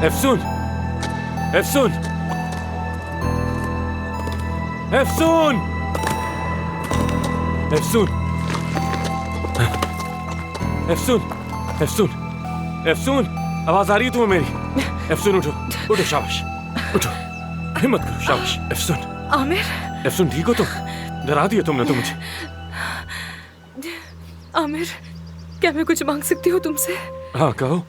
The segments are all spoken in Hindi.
एफसून, एफसून, एफसून, एफसून, एफसून, एफसून, एफसून, आवाज आ रही है तुम्हें मेरी? एफसून उठो, उठो, शाबाश, उठो, हिम्मत करो, शाबाश। एफसून, आमिर, एफसून ठीक हो तुम? डरा दिया तुमने तो मुझे। आमिर, क्या मैं कुछ मांग सकती हूँ तुमसे? हाँ कहो।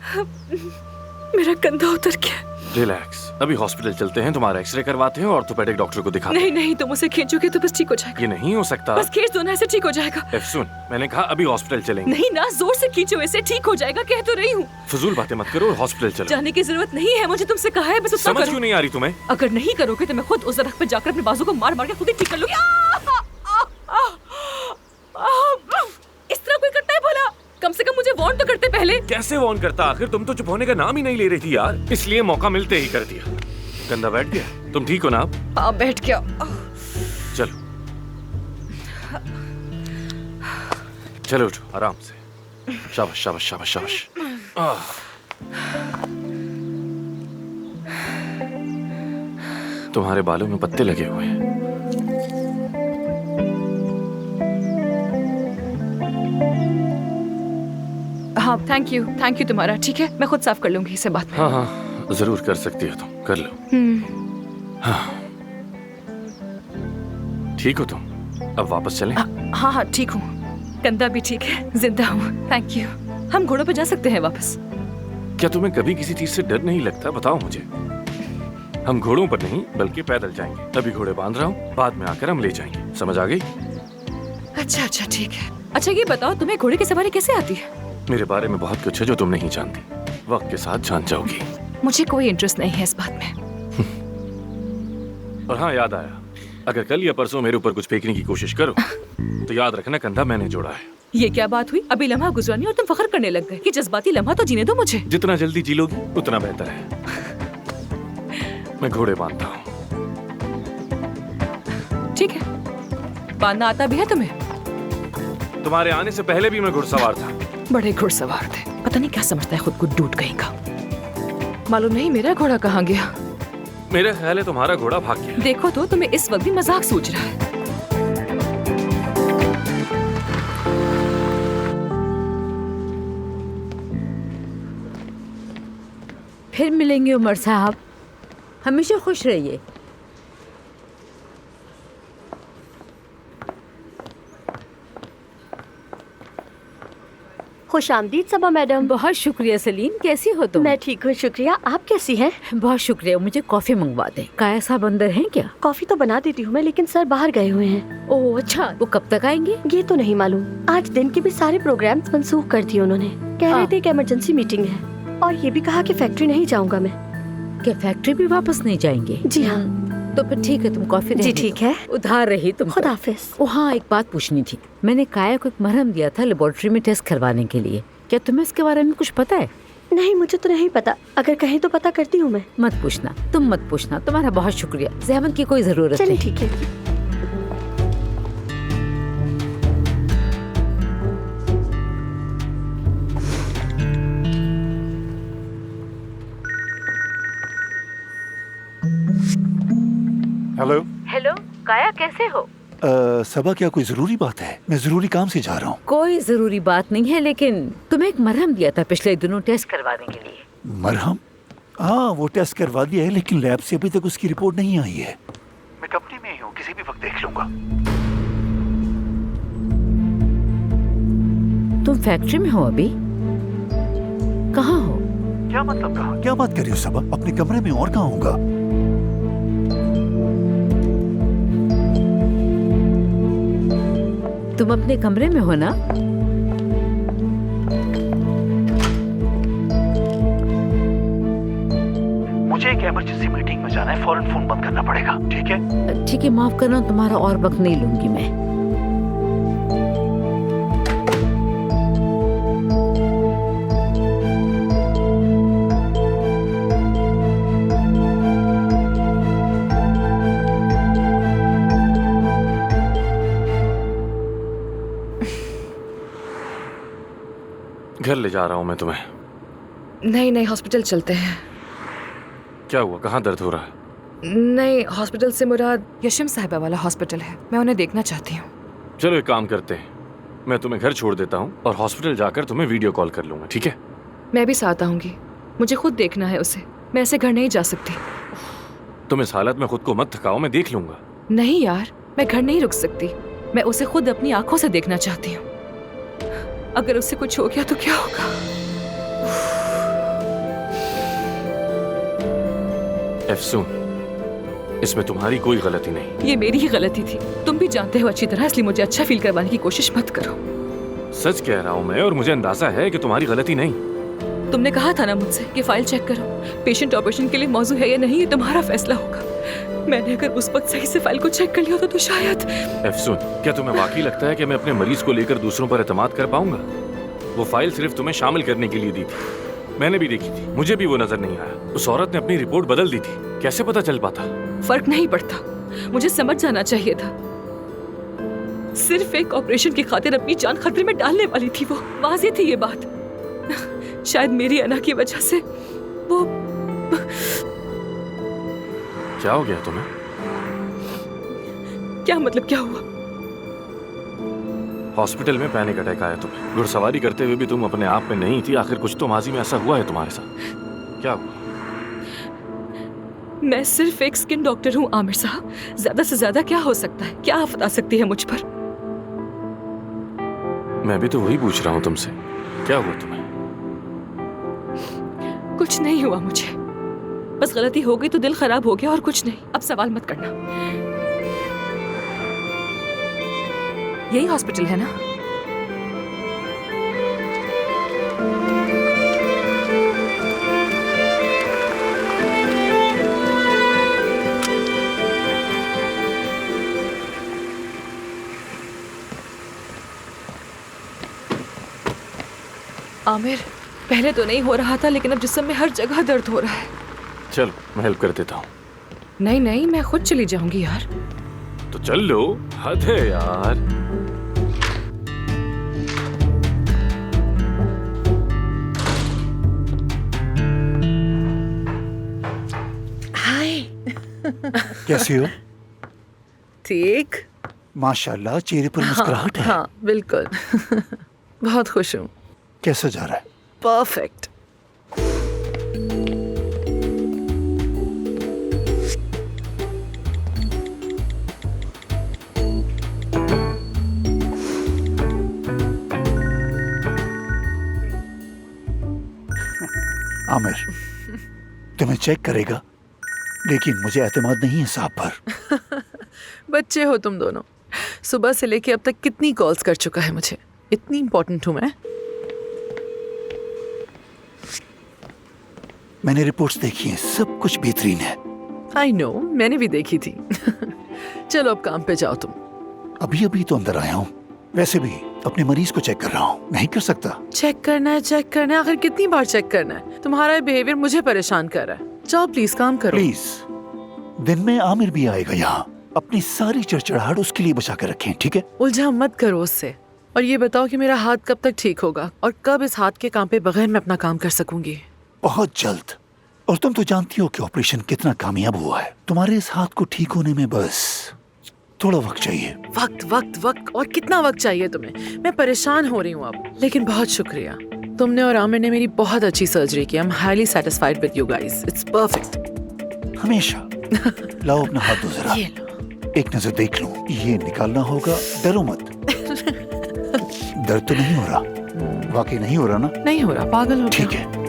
मेरा कंधा उतर गया। रिलैक्स, अभी हॉस्पिटल चलते हैं, तुम्हारा एक्सरे करवाते हैं और ऑर्थोपेडिक डॉक्टर को दिखाते हैं। नहीं नहीं, तुम उसे खींचोगे तो बस ठीक हो जाएगा। ये नहीं हो सकता। बस खींच दो ना, ऐसे ठीक हो जाएगा। एफसून, मैंने कहा अभी हॉस्पिटल चलेंगे। नहीं ना, जोर से खींचो, ऐसे ठीक हो जाएगा, कह तो रही हूँ। फजूल बातें मत करो, हॉस्पिटल चलो। जाने की जरूरत नहीं है, मुझे तुमसे कहा है, बस उतना समझ करो। क्यों नहीं आ रही तुम्हें? अगर नहीं करोगे तो मैं खुद उस दरख्त पे जाकर अपने बाजू को मार मार के खुद ही ठीक कर लूंगी। इस तरह कोई करता है भला? कम से कम मुझे वार्न तो करते पहले। कैसे वार्न करता? आखिर तुम तो चुप होने का नाम ही नहीं ले रही थी यार, इसलिए मौका मिलते ही कर दिया। कंधा बैठ गया? तुम ठीक हो ना अब? हाँ बैठ गया। चलो चलो, उठो आराम से। शाबाश शाबाश शाबाश शाबाश। तुम्हारे बालों में पत्ते लगे हुए हैं। हाँ थैंक यू तुम्हारा। ठीक है, मैं खुद साफ कर लूंगी इसे बाद में। हाँ हाँ जरूर कर सकती हो तुम, कर लो। हाँ ठीक हो तुम? अब वापस चलें? हाँ हाँ ठीक हूँ, कंधा भी ठीक है, जिंदा हूँ, थैंक यू। हम घोड़ों पे जा सकते हैं वापस। क्या तुम्हें कभी किसी चीज से डर नहीं लगता? बताओ मुझे। हम घोड़ों पर नहीं बल्कि पैदल जाएंगे। अभी घोड़े बांध रहा हूँ, बाद में आकर हम ले जाएंगे, समझ आ गई? अच्छा अच्छा ठीक है। अच्छा ये बताओ, तुम्हें घोड़े की सवारी कैसे आती है? मेरे बारे में बहुत कुछ है जो तुम नहीं जानती, वक्त के साथ जान जाओगी। मुझे कोई इंटरेस्ट नहीं है इस बात में। और हाँ याद आया, अगर कल या परसों मेरे ऊपर कुछ फेंकने की कोशिश करो तो याद रखना कंधा मैंने जोड़ा है। ये क्या बात हुई? अभी लम्हा गुजरानी और तुम फख्र करने लग गए। ये जज्बाती लम्हा तो जीने दो मुझे। जितना जल्दी जी लोगी उतना बेहतर है। मैं घोड़े बांधता हूँ। ठीक है, बांधना आता भी है तुम्हें? तुम्हारे आने से पहले भी मैं घुड़सवार था। बड़े घुड़सवार थे, पता नहीं क्या समझता है खुद को, डूड कहीं का। मालूम नहीं मेरा घोड़ा कहाँ गया। मेरा ख्याल है तुम्हारा घोड़ा भाग गया। देखो तो तुम्हें इस वक्त भी मजाक सूझ रहा है। फिर मिलेंगे उमर साहब, हमेशा खुश रहिए। खुशामदीद सबा मैडम। बहुत शुक्रिया सलीम, कैसी हो तुम? मैं ठीक हूँ शुक्रिया, आप कैसी हैं? बहुत शुक्रिया, मुझे कॉफी मंगवा दें। काया साहब अंदर हैं क्या? कॉफी तो बना देती हूँ मैं, लेकिन सर बाहर गए हुए हैं। ओह अच्छा, वो कब तक आएंगे? ये तो नहीं मालूम। आज दिन के भी सारे प्रोग्राम्स मनसूख कर दिए उन्होंने। कह रहे थे कि इमरजेंसी मीटिंग है, और ये भी कहा कि फैक्ट्री नहीं जाऊंगा मैं। क्या फैक्ट्री भी वापस नहीं जाएंगे? जी हाँ। तो फिर ठीक है, तुम कॉफी जी ठीक है, उधार रही तुम। खुदा हाफिज। ओ हाँ, एक बात पूछनी थी। मैंने काया को एक मरहम दिया था लेबोरेटरी में टेस्ट करवाने के लिए, क्या तुम्हें इसके बारे में कुछ पता है? नहीं मुझे तो नहीं पता, अगर कहें तो पता करती हूँ मैं। मत पूछना, तुम मत पूछना, तुम्हारा बहुत शुक्रिया, ज़हमत की कोई जरूरत चलिए नहीं। ठीक है। हेलो। हेलो काया, कैसे हो? सबा, क्या कोई जरूरी बात है? मैं जरूरी काम से जा रहा हूँ। कोई जरूरी बात नहीं है, लेकिन तुम्हें एक मरहम दिया था पिछले दिनों टेस्ट करवाने के लिए। मरहम? हाँ वो टेस्ट करवा दिया है, लेकिन लैब से अभी तक उसकी रिपोर्ट नहीं आई है। मैं कंपनी में ही हूँ, किसी भी वक्त देख लूंगा। तुम फैक्ट्री में हो अभी? कहाँ हो? क्या मतलब कहाँ? क्या बात कर रही हो सबा? अपने कमरे में, और कहाँ होगा? तुम अपने कमरे में हो ना? मुझे एक इमरजेंसी मीटिंग में जाना है, फौरन फोन बंद करना पड़ेगा, ठीक है? ठीक है, माफ करना, तुम्हारा और वक्त नहीं लूंगी मैं। घर ले जा रहा हूँ मैं तुम्हें। नहीं नहीं, हॉस्पिटल चलते हैं। क्या हुआ? कहाँ दर्द हो रहा है? नहीं, हॉस्पिटल से मुराद यशम साहिबा वाला हॉस्पिटल है। मैं उन्हें देखना चाहती हूँ। चलो एक काम करते हैं, मैं तुम्हें घर छोड़ देता हूँ और हॉस्पिटल जाकर तुम्हें वीडियो कॉल कर लूंगा, ठीक है? मैं भी साथ आऊंगी। मुझे खुद देखना है उसे। मैं ऐसे घर नहीं जा सकती। तुम इस हालत में खुद को मत थकाओ, मैं देख लूंगा। नहीं यार, मैं घर नहीं रुक सकती। मैं उसे खुद अपनी आंखों से देखना चाहती हूँ। अगर उसे कुछ हो गया तो क्या होगा? एफसून, इसमें तुम्हारी कोई गलती नहीं। ये मेरी ही गलती थी। तुम भी जानते हो अच्छी तरह, इसलिए मुझे अच्छा फील करवाने की कोशिश मत करो। सच कह रहा हूँ मैं, और मुझे अंदाजा है कि तुम्हारी गलती नहीं। तुमने कहा था ना मुझसे कि फाइल चेक करो। पेशेंट ऑपरेशन के लिए मौजूद है या नहीं, ये तुम्हारा फैसला होगा। मैंने अगर उस वक्त सही से फाइल को चेक कर लिया होता तो शायद। एफसून, क्या तुम्हें वाकई लगता है कि मैं अपने मरीज को लेकर दूसरों पर एतमाद कर पाऊंगा? वो फाइल सिर्फ तुम्हें शामिल करने के लिए दी थी। मैंने भी देखी थी, मुझे भी वो नजर नहीं आया। उस औरत ने अपनी रिपोर्ट बदल दी थी, कैसे पता चल पाता? फर्क नहीं पड़ता, मुझे समझ जाना चाहिए था। सिर्फ एक ऑपरेशन की खातिर अपनी जान खतरे में डालने वाली थी वो। वाज़ेह थी ये बात। शायद मेरी अना की वजह से वो। क्या हो गया तुम्हें? क्या मतलब क्या हुआ? हॉस्पिटल में पैनिक अटैक आया तुम्हें। घुड़सवारी करते हुए भी तुम अपने आप में नहीं थी। आखिर कुछ तो माजी में ऐसा हुआ है तुम्हारे साथ। क्या हुआ? मैं सिर्फ एक स्किन डॉक्टर हूँ आमिर साहब। ज्यादा से ज्यादा क्या हो सकता है? क्या आफत आ सकती है मुझ पर? मैं भी तो वही पूछ रहा हूँ तुमसे, क्या हुआ तुम्हें? कुछ नहीं हुआ मुझे। बस गलती हो गई तो दिल खराब हो गया और कुछ नहीं। अब सवाल मत करना। यही हॉस्पिटल है ना? आमिर, पहले तो नहीं हो रहा था, लेकिन अब जिस्म में हर जगह दर्द हो रहा है। चलो मैं हेल्प कर देता हूँ। नहीं नहीं, मैं खुद चली जाऊंगी यार। तो चल लो, हद है यार। हाय। कैसी हो? ठीक। माशाल्लाह, चेहरे पर मुस्कुराहट है। हाँ बिल्कुल। बहुत खुश हूँ। कैसा जा रहा है? परफेक्ट। आमिर तुम्हें चेक करेगा, लेकिन मुझे एतमाद नहीं है साहब पर। बच्चे हो तुम दोनों। सुबह से लेके अब तक कितनी कॉल्स कर चुका है मुझे। इतनी इंपॉर्टेंट हूँ मैं। मैंने रिपोर्ट्स देखी हैं, सब कुछ बेहतरीन है। आई नो, मैंने भी देखी थी। चलो अब काम पे जाओ तुम। अभी अभी तो अंदर आया हूँ। वैसे भी अपने मरीज को चेक कर रहा हूँ, नहीं कर सकता। चेक करना है। आखिर कितनी बार चेक करना है? तुम्हारा बिहेवियर मुझे परेशान कर रहा है। जाओ प्लीज काम करो। प्लीज, दिन में आमिर भी आएगा यहाँ। अपनी सारी चिड़चिड़ाहट उसके लिए बचा कर रखें, ठीक है? उलझा मत करो उससे। और ये बताओ कि मेरा हाथ कब तक ठीक होगा और कब इस हाथ के काम पे बगैर मैं अपना काम कर सकूंगी? बहुत जल्द। और तुम तो जानती हो कि ऑपरेशन कितना कामयाब हुआ है। तुम्हारे इस हाथ को ठीक होने में बस थोड़ा वक्त चाहिए। वक्त और कितना वक्त चाहिए तुम्हें? मैं परेशान हो रही हूँ अब। लेकिन बहुत शुक्रिया, तुमने और आमिर ने मेरी बहुत अच्छी सर्जरी की। I am highly satisfied with you guys. It's perfect. हमेशा। लाओ अपना हाथ दो जरा। ये लो। एक नजर देख लो। ये निकालना होगा, डरो मत। दर्द तो नहीं हो रहा? वाकई नहीं हो रहा ना? नहीं हो रहा, पागल हो गया। ठीक है।